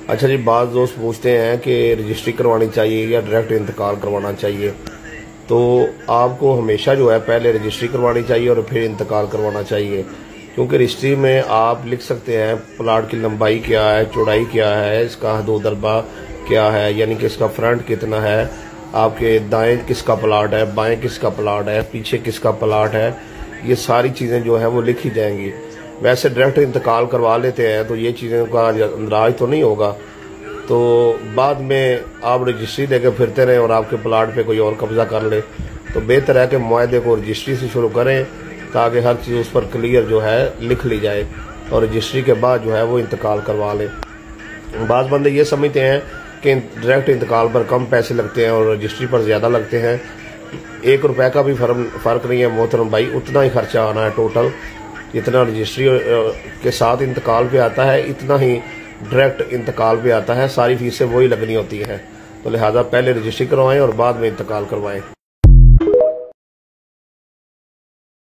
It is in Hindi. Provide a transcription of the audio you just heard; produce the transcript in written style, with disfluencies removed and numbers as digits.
अच्छा जी, बाज़ दोस्त पूछते हैं कि रजिस्ट्री करवानी चाहिए या डायरेक्ट इंतकाल करवाना चाहिए। तो आपको हमेशा जो है पहले रजिस्ट्री करवानी चाहिए और फिर इंतकाल करवाना चाहिए, क्योंकि रजिस्ट्री में आप लिख सकते हैं प्लाट की लंबाई क्या है, चौड़ाई क्या है, इसका हदूद दरबा क्या है, यानी कि इसका फ्रंट कितना है, आपके दाएं किसका प्लाट है, बाएं किसका प्लाट है, पीछे किसका प्लाट है, ये सारी चीज़ें जो है वो लिखी जाएंगी। वैसे डायरेक्ट इंतकाल करवा लेते हैं तो ये चीज़ों का अंदराज तो नहीं होगा, तो बाद में आप रजिस्ट्री लेके फिरते रहें और आपके प्लाट पे कोई और कब्जा कर ले। तो बेहतर है कि मुआहदे को रजिस्ट्री से शुरू करें ताकि हर चीज़ उस पर क्लियर जो है लिख ली जाए और रजिस्ट्री के बाद जो है वो इंतकाल करवा लें। बाज़ बंदे ये समझते हैं कि डायरेक्ट इंतकाल पर कम पैसे लगते हैं और रजिस्ट्री पर ज़्यादा लगते हैं। 1 रुपये का भी फ़र्क नहीं है मोहतरम भाई, उतना ही खर्चा आना है टोटल। जितना रजिस्ट्री के साथ इंतकाल पे आता है इतना ही डायरेक्ट इंतकाल पे आता है, सारी फीसें वही लगनी होती हैं। तो लिहाजा पहले रजिस्ट्री करवाएं और बाद में इंतकाल करवाएं।